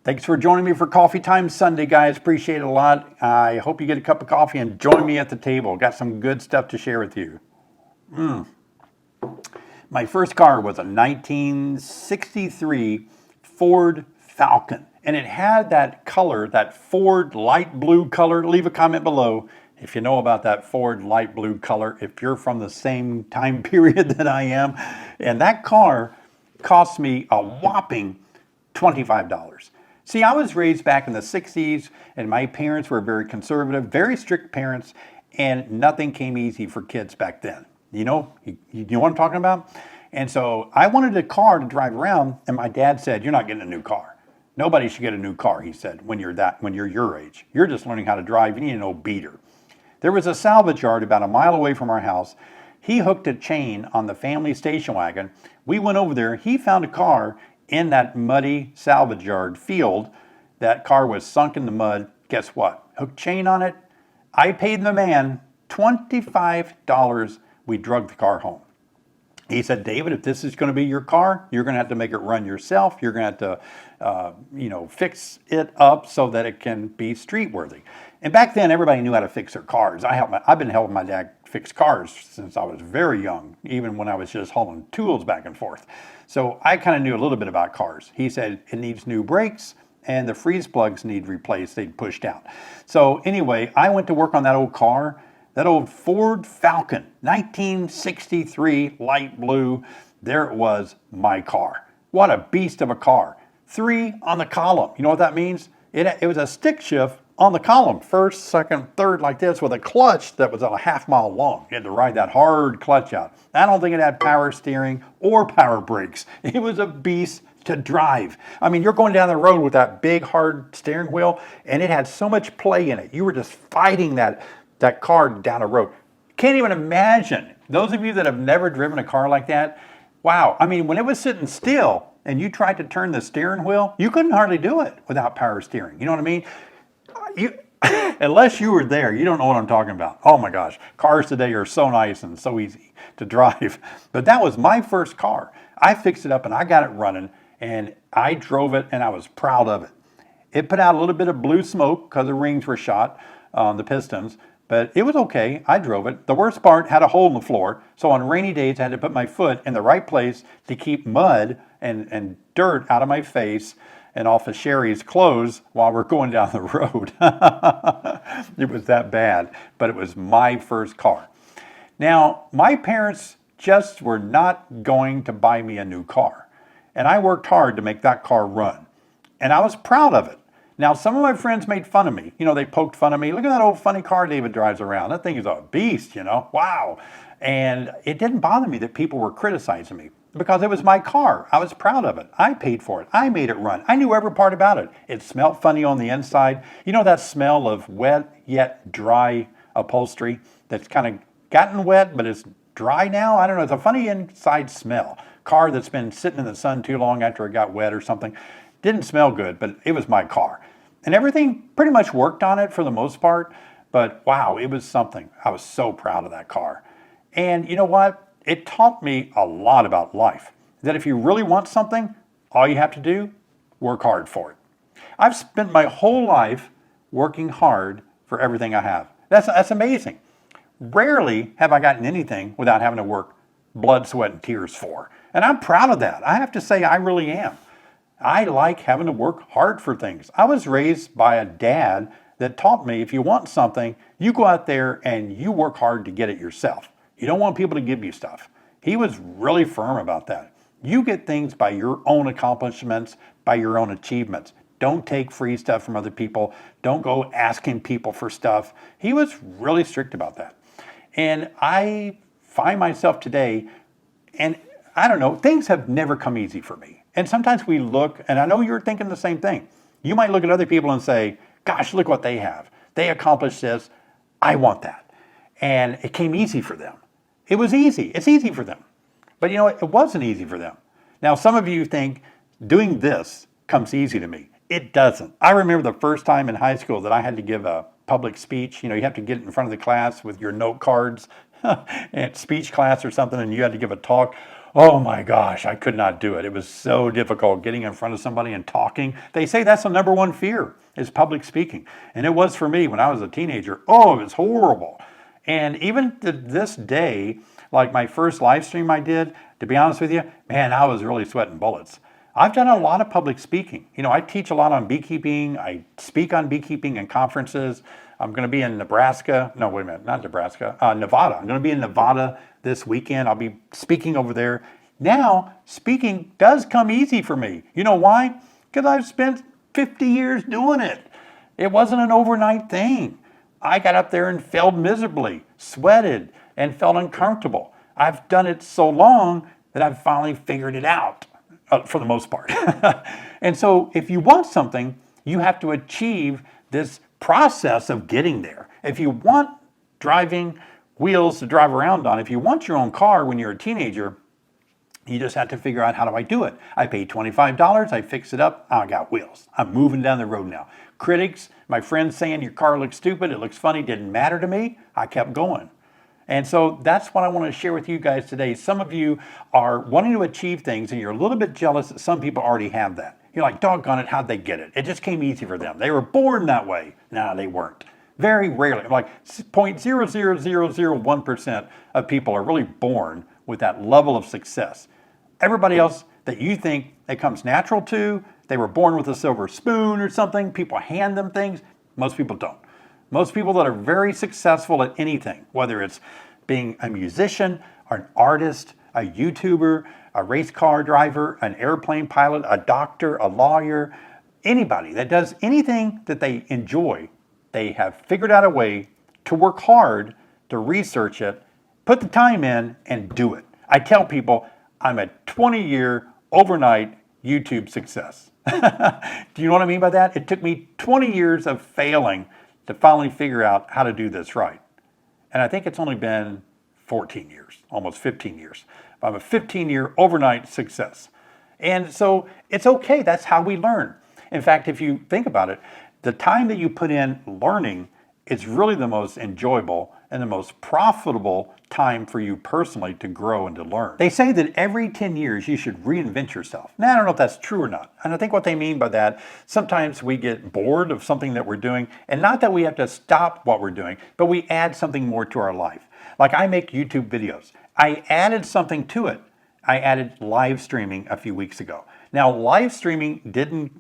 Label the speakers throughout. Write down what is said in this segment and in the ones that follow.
Speaker 1: Thanks for joining me for Coffee Time Sunday, guys. Appreciate it a lot. I hope you get a cup of coffee and join me at the table. Got some good stuff to share with you. My first car was a 1963 Ford Falcon, and it had that color, that Ford light blue color. Leave a comment below if you know about that Ford light blue color, if you're from the same time period that I am. And that car cost me a whopping $25. See, I was raised back in the 60s, and my parents were very conservative, very strict parents, and nothing came easy for kids back then. You know what I'm talking about? And so I wanted a car to drive around, and my dad said, "You're not getting a new car. Nobody should get a new car," he said, when you're your age. You're just learning how to drive. You need an old beater. There was a salvage yard about a mile away from our house. He hooked a chain on the family station wagon. We went over there. He found a car in that muddy salvage yard field. That car was sunk in the mud. Guess what? Hooked chain on it. I paid the man $25. We drug the car home. He said, "David, if this is going to be your car, you're going to have to make it run yourself. You're going to have to, fix it up so that it can be street worthy." And back then, everybody knew how to fix their cars. I've been helping my dad fix cars since I was very young, even when I was just hauling tools back and forth. So I kind of knew a little bit about cars. He said it needs new brakes and the freeze plugs need replaced. They'd pushed out. So anyway, I went to work on that old car. That old Ford Falcon, 1963, light blue. There it was, my car. What a beast of a car. 3 on the column. You know what that means? It was a stick shift on the column. First, second, third, like this, with a clutch that was a half-mile long. You had to ride that hard clutch out. I don't think it had power steering or power brakes. It was a beast to drive. I mean, you're going down the road with that big, hard steering wheel, and it had so much play in it. You were just fighting that car down a road. Can't even imagine. Those of you that have never driven a car like that, wow. I mean, when it was sitting still and you tried to turn the steering wheel, you couldn't hardly do it without power steering. You know what I mean? Unless you were there, you don't know what I'm talking about. Oh my gosh, cars today are so nice and so easy to drive. But that was my first car. I fixed it up and I got it running and I drove it and I was proud of it. It put out a little bit of blue smoke because the rings were shot on the pistons. But it was okay. I drove it. The worst part had a hole in the floor. So on rainy days, I had to put my foot in the right place to keep mud and dirt out of my face and off of Sherry's clothes while we're going down the road. It was that bad, but it was my first car. Now, my parents just were not going to buy me a new car. And I worked hard to make that car run. And I was proud of it. Now, some of my friends made fun of me. They poked fun of me. Look at that old funny car David drives around. That thing is a beast, Wow. And it didn't bother me that people were criticizing me because it was my car. I was proud of it. I paid for it. I made it run. I knew every part about it. It smelled funny on the inside. You know that smell of wet yet dry upholstery that's kind of gotten wet, but it's dry now? I don't know. It's a funny inside smell. Car that's been sitting in the sun too long after it got wet or something. Didn't smell good, but it was my car. And everything pretty much worked on it for the most part, but wow, it was something. I was so proud of that car. And you know what? It taught me a lot about life. That if you really want something, all you have to do, work hard for it. I've spent my whole life working hard for everything I have. That's amazing. Rarely have I gotten anything without having to work blood, sweat, and tears for. And I'm proud of that. I have to say I really am. I like having to work hard for things. I was raised by a dad that taught me if you want something, you go out there and you work hard to get it yourself. You don't want people to give you stuff. He was really firm about that. You get things by your own accomplishments, by your own achievements. Don't take free stuff from other people. Don't go asking people for stuff. He was really strict about that. And I find myself today, and I don't know, things have never come easy for me. And sometimes we look, and I know you're thinking the same thing. You might look at other people and say, gosh, look what they have. They accomplished this. I want that. And it came easy for them. It was easy. It's easy for them. But you know what? It wasn't easy for them. Now, some of you think doing this comes easy to me. It doesn't. I remember the first time in high school that I had to give a public speech. You have to get in front of the class with your note cards and speech class or something, and you had to give a talk. Oh my gosh, I could not do it. It was so difficult getting in front of somebody and talking. They say that's the number one fear is public speaking. And it was for me when I was a teenager. Oh, it was horrible. And even to this day, like my first live stream I did, to be honest with you, man, I was really sweating bullets. I've done a lot of public speaking. I teach a lot on beekeeping. I speak on beekeeping in conferences. I'm going to be in Nebraska. No, wait a minute, not Nebraska, Nevada. I'm going to be in Nevada this weekend. I'll be speaking over there. Now, speaking does come easy for me. You know why? Because I've spent 50 years doing it. It wasn't an overnight thing. I got up there and failed miserably, sweated, and felt uncomfortable. I've done it so long that I've finally figured it out, for the most part. And so if you want something, you have to achieve this process of getting there. If you want driving wheels to drive around on, if you want your own car when you're a teenager, you just have to figure out, how do I do it? I paid $25, I fix it up, I got wheels. I'm moving down the road now. Critics, my friends saying your car looks stupid, it looks funny, didn't matter to me. I kept going. And so that's what I want to share with you guys today. Some of you are wanting to achieve things and you're a little bit jealous that some people already have that. You're like, doggone it, how'd they get it? It just came easy for them. They were born that way. No, they weren't. Very rarely, like 0.00001% of people are really born with that level of success. Everybody else that you think it comes natural to, they were born with a silver spoon or something, people hand them things, most people don't. Most people that are very successful at anything, whether it's being a musician, or an artist, a YouTuber, a race car driver, an airplane pilot, a doctor, a lawyer, anybody that does anything that they enjoy, they have figured out a way to work hard, to research it, put the time in, and do it. I tell people I'm a 20-year overnight YouTube success. Do you know what I mean by that? It took me 20 years of failing to finally figure out how to do this right. And I think it's only been 14 years, almost 15 years. I'm a 15-year overnight success. And so it's okay. That's how we learn. In fact, if you think about it, the time that you put in learning is really the most enjoyable and the most profitable time for you personally to grow and to learn. They say that every 10 years you should reinvent yourself. Now, I don't know if that's true or not. And I think what they mean by that, sometimes we get bored of something that we're doing, and not that we have to stop what we're doing, but we add something more to our life. Like I make YouTube videos. I added something to it. I added live streaming a few weeks ago. Now, live streaming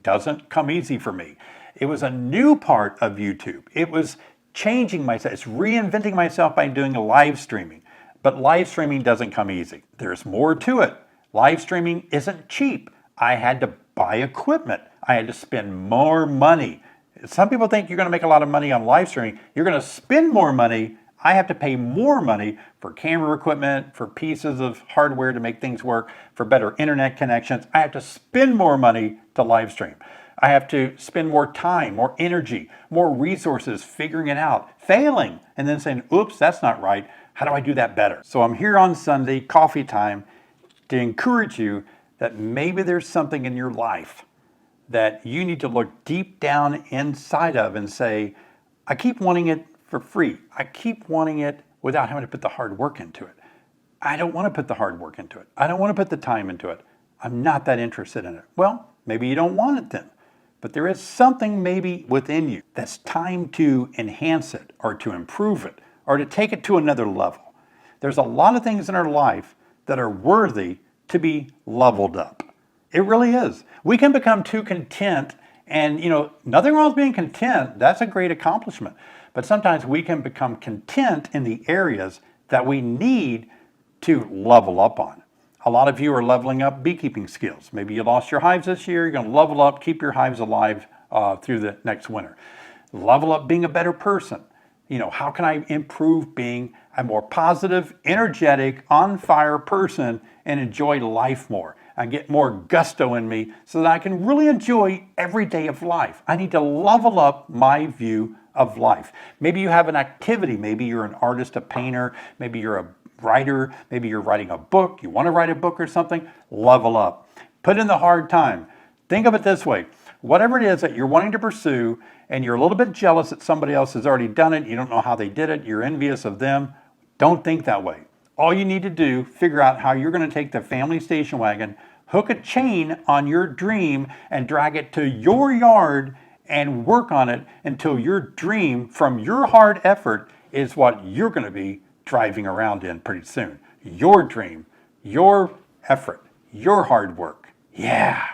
Speaker 1: doesn't come easy for me. It was a new part of YouTube. It was changing myself. It's reinventing myself by doing a live streaming. But live streaming doesn't come easy. There's more to it. Live streaming isn't cheap. I had to buy equipment. I had to spend more money. Some people think you're going to make a lot of money on live streaming. You're going to spend more money. I have to pay more money for camera equipment, for pieces of hardware to make things work, for better internet connections. I have to spend more money to live stream. I have to spend more time, more energy, more resources figuring it out, failing, and then saying, oops, that's not right. How do I do that better? So I'm here on Sunday, coffee time, to encourage you that maybe there's something in your life that you need to look deep down inside of and say, I keep wanting it for free. I keep wanting it without having to put the hard work into it. I don't want to put the hard work into it. I don't want to put the time into it. I'm not that interested in it. Well, maybe you don't want it then. But there is something maybe within you that's time to enhance it or to improve it or to take it to another level. There's a lot of things in our life that are worthy to be leveled up. It really is. We can become too content, and nothing wrong with being content. That's a great accomplishment. But sometimes we can become content in the areas that we need to level up on. A lot of you are leveling up beekeeping skills. Maybe you lost your hives this year. You're going to level up, keep your hives alive through the next winter. Level up being a better person. How can I improve being a more positive, energetic, on-fire person and enjoy life more? I get more gusto in me so that I can really enjoy every day of life. I need to level up my view of life. Maybe you have an activity. Maybe you're an artist, a painter. Maybe you're a writer. Maybe you're writing a book. You want to write a book or something. Level up. Put in the hard time. Think of it this way. Whatever it is that you're wanting to pursue and you're a little bit jealous that somebody else has already done it, you don't know how they did it, you're envious of them, don't think that way. All you need to do, figure out how you're going to take the family station wagon, hook a chain on your dream, and drag it to your yard and work on it until your dream from your hard effort is what you're going to be driving around in pretty soon. Your dream, your effort, your hard work. Yeah.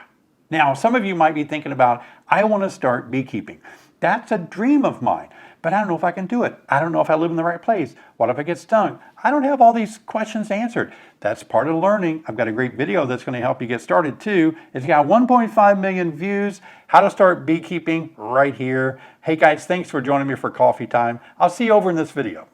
Speaker 1: Now, some of you might be thinking about, I want to start beekeeping. That's a dream of mine, but I don't know if I can do it. I don't know if I live in the right place. What if I get stung? I don't have all these questions answered. That's part of learning. I've got a great video that's going to help you get started too. It's got 1.5 million views. How to start beekeeping right here. Hey guys, thanks for joining me for coffee time. I'll see you over in this video.